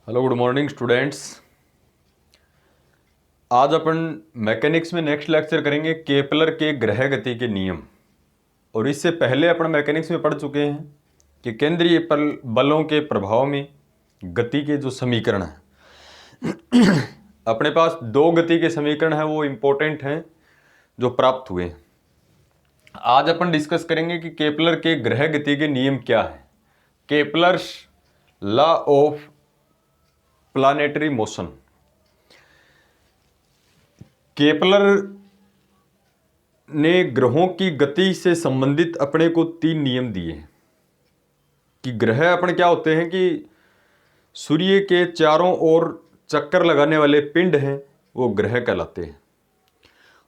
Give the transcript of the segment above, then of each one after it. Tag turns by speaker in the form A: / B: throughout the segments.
A: Hello good morning students. आज अपन mechanics में next lecture करेंगे केपलर के ग्रह गति के नियम। और इससे पहले अपन मैकेनिक्स में पढ़ चुके हैं कि केंद्रीय बलों के प्रभाव में गति के जो समीकरण हैं अपने पास दो गति के समीकरण हैं, वो इम्पोर्टेंट हैं जो प्राप्त हुए। आज अपन डिस्कस करेंगे कि केपलर के ग्रह गति के नियम क्या है। Kepler's law of planetary motion. Kepler ने ग्रहों की गति से संबंधित अपने को 3 नियम दिए कि ग्रह अपने क्या होते हैं कि सूर्य के चारों ओर चक्कर लगाने वाले पिंड हैं, वो ग्रह कहलाते हैं।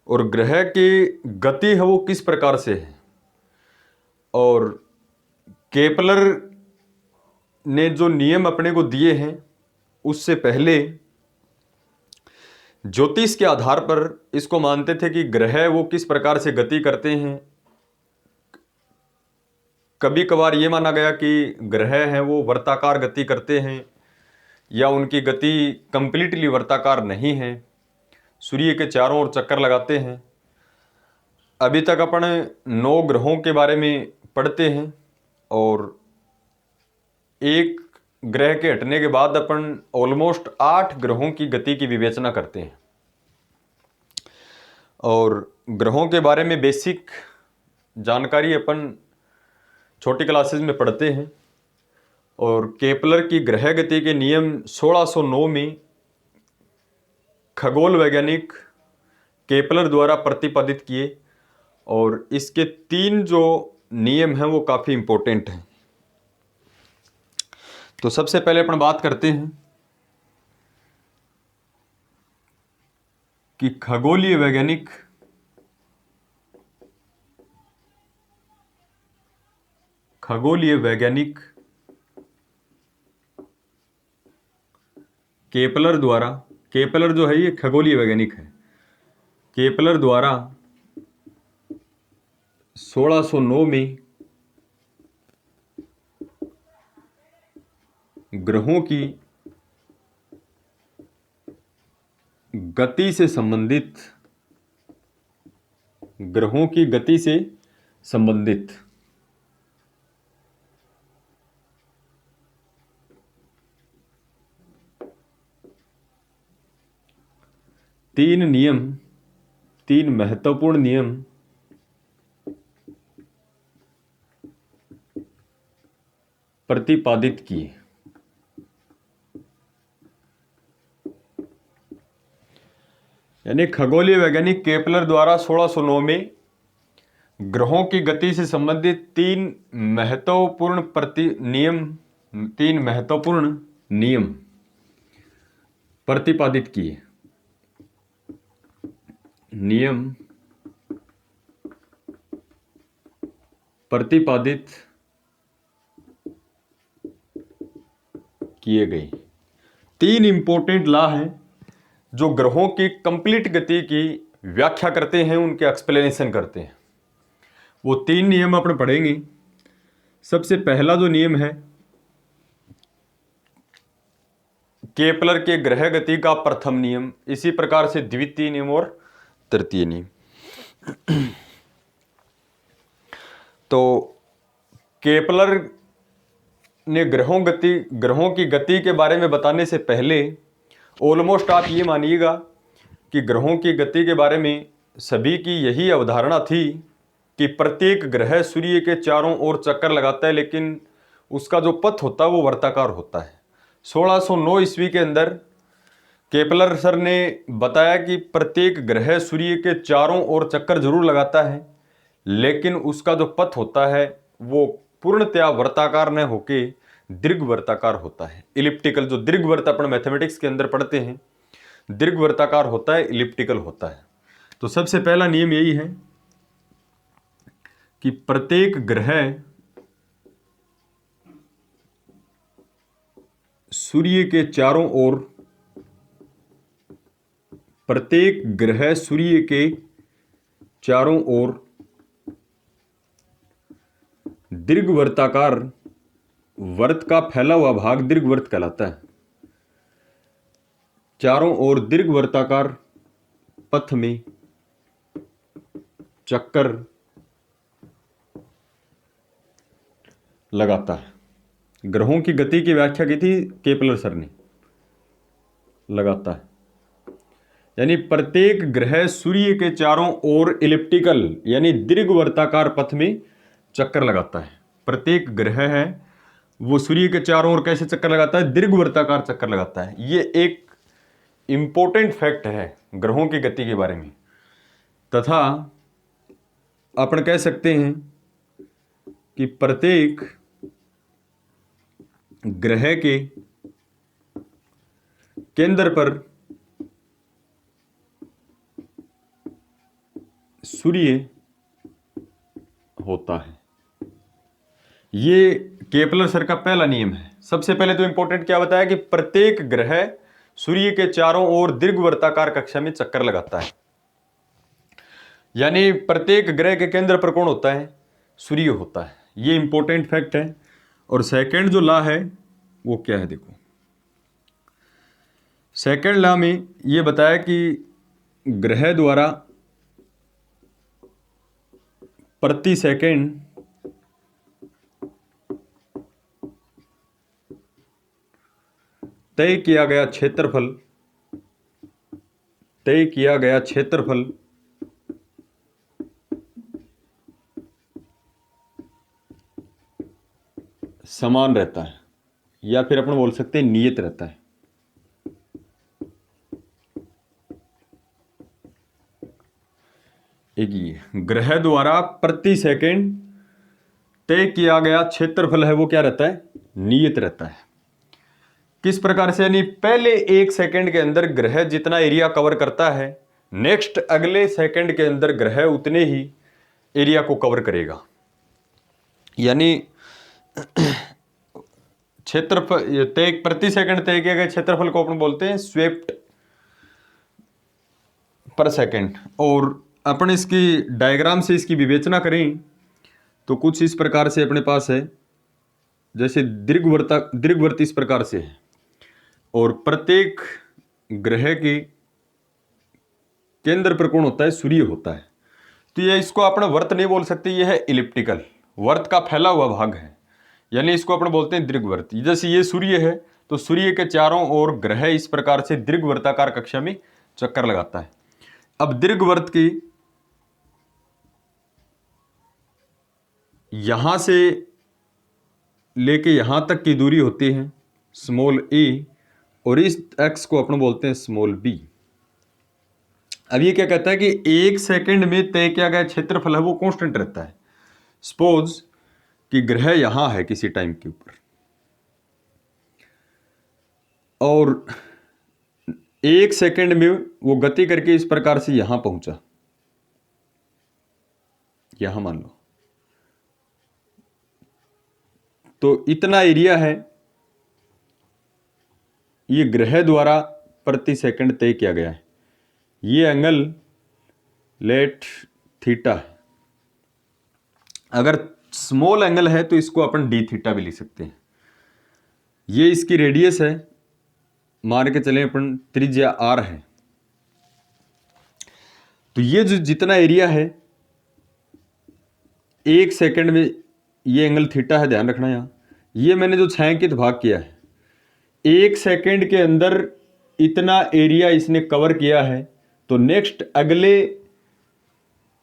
A: और ग्रह की गति है वो किस प्रकार से है। और केपलर ने जो नियम अपने को दिए हैं उससे पहले ज्योतिष के आधार पर इसको मानते थे कि ग्रह वो किस प्रकार से गति करते हैं। कभी कभार ये माना गया कि ग्रह हैं वो वर्ताकार गति करते हैं या उनकी गति कंप्लीटली वर्ताकार नहीं है, सूर्य के चारों ओर चक्कर लगाते हैं। अभी तक अपन 9 ग्रहों के बारे में पढ़ते हैं और एक ग्रह के हटने के बाद अपन ऑलमोस्ट 8 ग्रहों की गति की विवेचना करते हैं। और ग्रहों के बारे में बेसिक जानकारी अपन छोटी क्लासेस में पढ़ते हैं। और केपलर की ग्रह गति के नियम 1609 में खगोल वैज्ञानिक केपलर द्वारा प्रतिपादित किए। और इसके 3 जो नियम हैं वो काफ़ी इम्पोर्टेंट हैं। तो सबसे पहले अपन बात करते हैं कि खगोलीय वैज्ञानिक केपलर द्वारा, केपलर जो है ये खगोलीय वैज्ञानिक है, केपलर द्वारा 1609 में ग्रहों की गति से संबंधित 3 महत्वपूर्ण नियम प्रतिपादित किए। यानी खगोलीय वैज्ञानिक केपलर द्वारा 1609 में ग्रहों की गति से संबंधित 3 महत्वपूर्ण नियम प्रतिपादित किए। नियम प्रतिपादित किए गए 3 इंपॉर्टेंट लॉ हैं जो ग्रहों की कंप्लीट गति की व्याख्या करते हैं, उनके एक्सप्लेनेशन करते हैं। वो 3 नियम अपन पढ़ेंगे। सबसे पहला जो नियम है केपलर के ग्रह गति का प्रथम नियम, इसी प्रकार से द्वितीय नियम और तृतीय नियम। तो केपलर ने ग्रहों की गति के बारे में बताने से पहले ऑलमोस्ट आप ये मानिएगा कि ग्रहों की गति के बारे में सभी की यही अवधारणा थी कि प्रत्येक ग्रह सूर्य के चारों ओर चक्कर लगाता है, लेकिन उसका जो पथ होता है वो वर्ताकार होता है। 1609 ईस्वी के अंदर केपलर सर ने बताया कि प्रत्येक ग्रह सूर्य के चारों ओर चक्कर जरूर लगाता है, लेकिन उसका जो पथ होता है वो पूर्णतया वर्ताकार न होके दीर्घवर्ताकार होता है, इलिप्टिकल। जो दीर्घवर्त अपन मैथमेटिक्स के अंदर पढ़ते हैं, दीर्घवर्ताकार होता है, इलिप्टिकल होता है। तो सबसे पहला नियम यही है कि प्रत्येक ग्रह सूर्य के चारों ओर दीर्घवर्ताकार वर्त का फैला हुआ भाग दीर्घवर्त कहलाता है। चारों ओर दीर्घवृत्ताकार पथ में चक्कर लगाता है। ग्रहों की गति की व्याख्या की थी केपलर सर ने। लगाता है यानी प्रत्येक ग्रह सूर्य के चारों ओर इलिप्टिकल यानी दीर्घवृत्ताकार पथ में चक्कर लगाता है। प्रत्येक ग्रह है वो सूर्य के चारों ओर कैसे चक्कर लगाता है? दीर्घवृत्ताकार चक्कर लगाता है। ये एक इंपॉर्टेंट फैक्ट है ग्रहों की गति के बारे में। तथा अपन कह सकते हैं कि प्रत्येक ग्रह के केंद्र पर सूर्य होता है। ये केपलर सर का पहला नियम है। सबसे पहले तो इंपॉर्टेंट क्या बताया कि प्रत्येक ग्रह सूर्य के चारों ओर दीर्घवृत्ताकार कक्षा में चक्कर लगाता है। यानी प्रत्येक ग्रह के केंद्र पर कौन होता है? सूर्य होता है। ये इंपॉर्टेंट फैक्ट है। और सेकंड जो लॉ है वो क्या है? देखो, सेकंड लॉ में ये बताया कि ग्रह द्वारा प्रति सेकंड तय किया गया क्षेत्रफल समान रहता है, या फिर अपन बोल सकते हैं नियत रहता है। एक ये ग्रह द्वारा प्रति सेकंड तय किया गया क्षेत्रफल है वो क्या रहता है? नियत रहता है। किस प्रकार से? यानी पहले एक सेकंड के अंदर ग्रह जितना एरिया कवर करता है, नेक्स्ट अगले सेकंड के अंदर ग्रह उतने ही एरिया को कवर करेगा। यानी क्षेत्रफल तय प्रति सेकंड तय किए गए क्षेत्रफल को अपन बोलते हैं स्वेप्ट पर सेकंड। और अपन इसकी डायग्राम से इसकी विवेचना करें तो कुछ इस प्रकार से अपने पास है, जैसे दीर्घवृत्त इस प्रकार से है और प्रत्येक ग्रह के केंद्र पर कौन होता है? सूर्य होता है। तो ये इसको अपन वर्त नहीं बोल सकते, ये है इलिप्टिकल, वर्त का फैला हुआ भाग है। यानी इसको अपन बोलते हैं दीर्घवृत्त। जैसे ये सूर्य है तो सूर्य के चारों ओर ग्रह इस प्रकार से दीर्घवृत्ताकार कक्षा में चक्कर लगाता है। अब दीर्घवृत्त की यहां से लेके यहां तक की दूरी होती है स्मॉल ए, और इस एक्स को अपन बोलते हैं स्मॉल बी। अब ये क्या कहता है कि एक सेकंड में तय किया गया क्षेत्रफल है वो कांस्टेंट रहता है। सपोज कि ग्रह यहां है किसी टाइम के ऊपर और एक सेकंड में वो गति करके इस प्रकार से यहां पहुंचा, यहां मान लो, तो इतना एरिया है ये ग्रह द्वारा प्रति सेकंड तय किया गया है। ये एंगल लेट थीटा है। अगर स्मॉल एंगल है तो इसको अपन डी थीटा भी लिख सकते हैं। ये इसकी रेडियस है, मान के चलें अपन त्रिज्या आर है। तो ये जो जितना एरिया है एक सेकंड में ये एंगल थीटा है, ध्यान रखना। यहां ये मैंने जो छायांकित भाग किया है, एक सेकंड के अंदर इतना एरिया इसने कवर किया है, तो नेक्स्ट अगले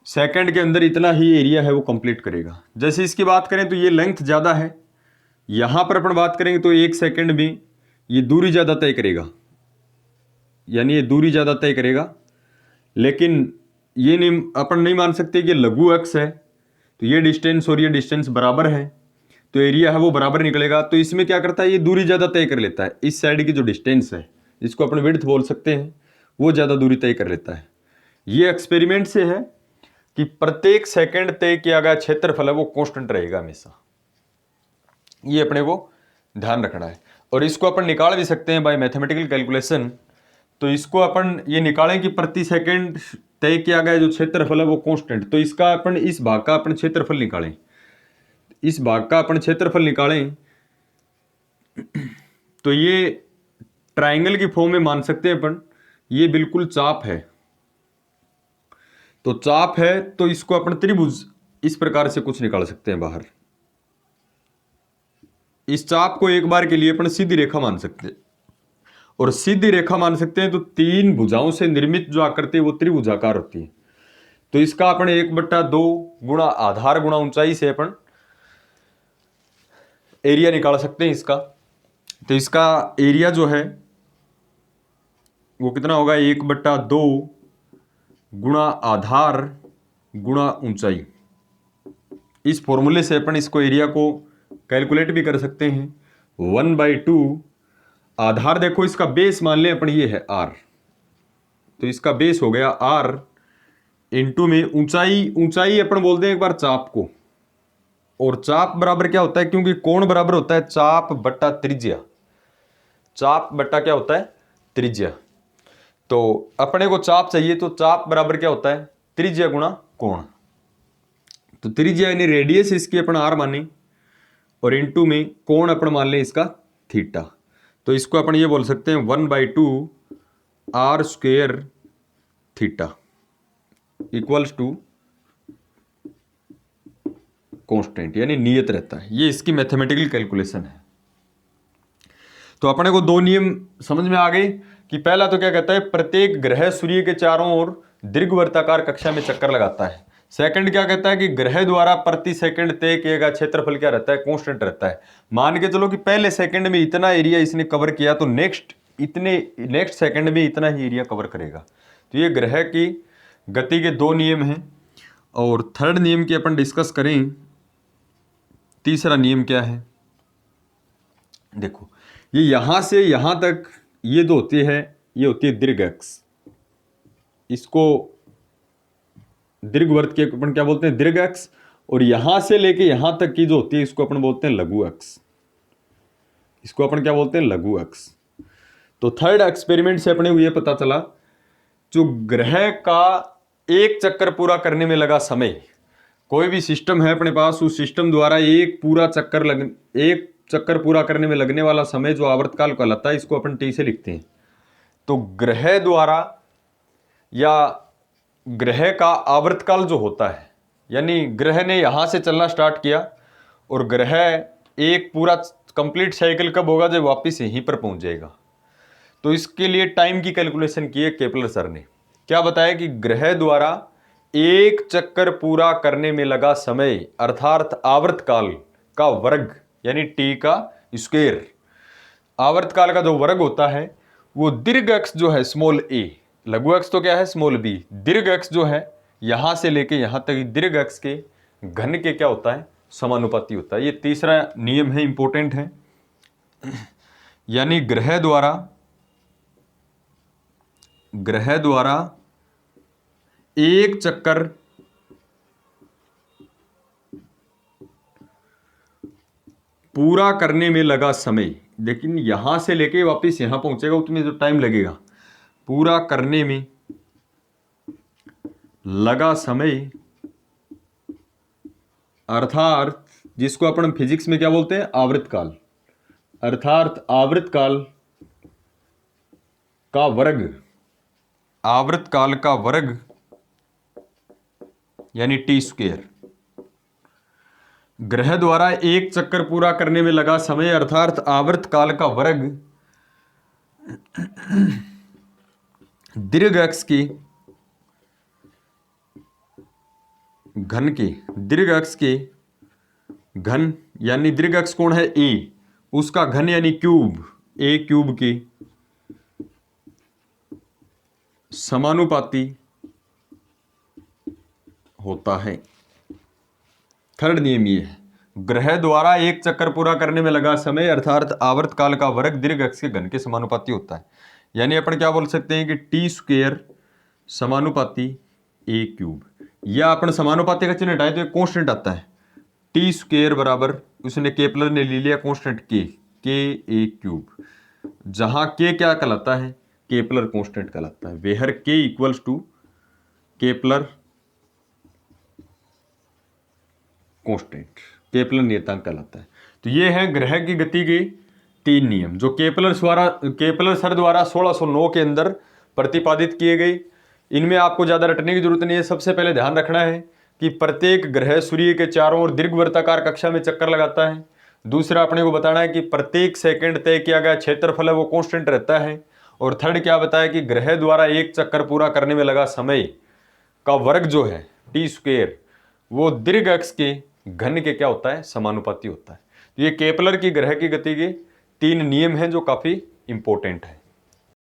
A: सेकंड के अंदर इतना ही एरिया है वो कंप्लीट करेगा। जैसे इसकी बात करें तो ये लेंथ ज़्यादा है, यहां पर अपन बात करेंगे तो एक सेकंड में ये दूरी ज़्यादा तय करेगा, यानी ये दूरी ज़्यादा तय करेगा। लेकिन ये नहीं, अपन नहीं मान सकते कि लघु अक्ष है तो ये डिस्टेंस और ये डिस्टेंस बराबर है तो एरिया है वो बराबर निकलेगा। तो इसमें क्या करता है, ये दूरी ज़्यादा तय कर लेता है। इस साइड की जो डिस्टेंस है जिसको अपन विड्थ बोल सकते हैं वो ज़्यादा दूरी तय कर लेता है। ये एक्सपेरिमेंट से है कि प्रत्येक सेकंड तय किया गया क्षेत्रफल है वो कांस्टेंट रहेगा हमेशा। ये अपने को ध्यान रखना है। और इसको अपन निकाल भी सकते हैं बाय मैथमेटिकल कैलकुलेशन। तो इसको अपन ये निकालें कि प्रति सेकंड तय किया गया जो क्षेत्रफल है वो कांस्टेंट। तो इसका अपन इस भाग का अपन क्षेत्रफल निकालें, इस भाग का अपन क्षेत्रफल निकालें तो ये ट्राइंगल की फॉर्म में मान सकते हैं अपन, ये बिल्कुल चाप है। तो चाप है तो इसको अपन त्रिभुज इस प्रकार से कुछ निकाल सकते हैं बाहर। इस चाप को एक बार के लिए अपन सीधी रेखा मान सकते हैं, और सीधी रेखा मान सकते हैं तो तीन भुजाओं से निर्मित जो आकृति है वो त्रिभुजाकार होती है। तो इसका अपन 1/2 गुणा आधार गुणा ऊंचाई से अपन एरिया निकाल सकते हैं इसका। तो इसका एरिया जो है वो कितना होगा, 1/2 गुणा आधार गुणा ऊंचाई। इस फॉर्मूले से अपन इसको एरिया को कैलकुलेट भी कर सकते हैं। 1/2 आधार, देखो इसका बेस मान लें अपन ये है r, तो इसका बेस हो गया r इंटू में ऊंचाई, ऊंचाई अपन बोलते हैं एक बार चाप को, और चाप बराबर क्या होता है, क्योंकि कोण बराबर होता है चाप बट्टा त्रिज्या। चाप बट्टा क्या होता है, त्रिज्या। तो अपने को चाप चाहिए तो चाप बराबर क्या होता है, त्रिज्या गुणा कोण। तो त्रिज्या यानी रेडियस इसकी अपन r माने, और इंटू में कोण अपन मान लें इसका थीटा। तो इसको अपन ये बोल सकते हैं 1/2 r square theta equals to constant, यानी नियत रहता है। ये इसकी मैथमेटिकल कैलकुलेशन है। तो अपने को दो नियम समझ में आ गए कि पहला तो क्या कहता है, प्रत्येक ग्रह सूर्य के चारों ओर दीर्घवृत्ताकार कक्षा में चक्कर लगाता है। सेकंड क्या कहता है कि ग्रह द्वारा प्रति सेकंड तय किया गया क्षेत्रफल क्या रहता है, कांस्टेंट रहता है। मान के चलो कि पहले सेकंड में इतना एरिया इसने कवर किया, तो नेक्स्ट सेकंड में इतना ही एरिया कवर करेगा। तो ये ग्रह की गति के दो नियम हैं। और थर्ड नियम की अपन डिस्कस करें। तीसरा नियम क्या है, देखो ये यहां से यहां तक ये जो होती है, ये होती है दीर्घ अक्ष। इसको दीर्घवृत्त के अपन क्या बोलते हैं, दीर्घ अक्ष। और यहां से लेके यहां तक की जो होती है इसको अपन बोलते हैं लघु अक्ष। इसको अपन क्या बोलते हैं, लघु अक्ष। तो थर्ड एक्सपेरिमेंट से अपने को ये पता चला, जो ग्रह का एक चक्कर पूरा करने में लगा समय, कोई भी सिस्टम है अपने पास, उस सिस्टम द्वारा एक चक्कर पूरा करने में लगने वाला समय जो आवर्तकाल कहलाता है, इसको अपन टी से लिखते हैं। तो ग्रह द्वारा या ग्रह का आवर्तकाल जो होता है, यानी ग्रह ने यहां से चलना स्टार्ट किया और ग्रह एक पूरा कंप्लीट साइकिल कब होगा, जब वापस यहीं पर पहुंच जाएगा। तो इसके लिए टाइम की कैलकुलेशन की है केपलर सर ने। क्या बताया कि ग्रह द्वारा एक चक्कर पूरा करने में लगा समय अर्थात आवर्तकाल का वर्ग, यानी टी का स्क्वायर, आवर्तकाल का जो वर्ग होता है वो दीर्घ अक्ष जो है स्मॉल ए, लघु अक्ष तो क्या है स्मॉल बी, दीर्घ अक्ष जो है यहां से लेके यहां तक दीर्घ अक्ष के घन के क्या होता है, समानुपाती होता है। ये तीसरा नियम है, इंपॉर्टेंट है। यानी ग्रह द्वारा एक चक्कर पूरा करने में लगा समय, लेकिन यहां से लेके वापस यहां पहुंचेगा उसमें जो टाइम लगेगा, पूरा करने में लगा समय अर्थात जिसको अपन फिजिक्स में क्या बोलते हैं, आवृतकाल, अर्थात आवृतकाल का वर्ग, आवृतकाल का वर्ग यानी टी स्क्वायर। ग्रह द्वारा एक चक्कर पूरा करने में लगा समय अर्थात आवर्तकाल का वर्ग दीर्घ अक्ष की घन के, दीर्घ अक्ष के घन यानी दीर्घ अक्ष कौन है ए, उसका घन यानी क्यूब, ए क्यूब की समानुपाती होता है। थर्ड नियम ये है, ग्रह द्वारा एक चक्कर पूरा करने में लगा समय अर्थात आवर्तकाल का वर्ग दीर्घ अक्ष के घन के समानुपाती होता है। यानी अपन क्या बोल सकते हैं कि टी स्क्वायर समानुपाती ए क्यूब, या अपन समानुपाती का चिन्ह हटाए तो कांस्टेंट आता है, टी स्क्वायर बराबर उसने केपलर ने ले लिया कांस्टेंट के ए क्यूब, जहां के क्या कहलाता है, केपलर कांस्टेंट कहलाता है, where K equals to Kepler constant, Kepler नियतांक कहलाता है। तो ये है ग्रह की गति के तीन नियम जो केपलर सर द्वारा 1609 के अंदर प्रतिपादित किए गए। इनमें आपको ज़्यादा रटने की जरूरत नहीं है। सबसे पहले ध्यान रखना है कि प्रत्येक ग्रह सूर्य के चारों ओर दीर्घवृत्ताकार कक्षा में चक्कर लगाता है। दूसरा अपने को बताना है कि प्रत्येक सेकंड तय किया गया क्षेत्रफल है वो कांस्टेंट रहता है। और थर्ड क्या बताया कि ग्रह द्वारा एक चक्कर पूरा करने में लगा समय का वर्ग जो है t², वो दीर्घ अक्ष के घन के क्या होता है, समानुपाती होता है। तो ये केपलर की ग्रह की गति के तीन नियम हैं जो काफी इंपॉर्टेंट है।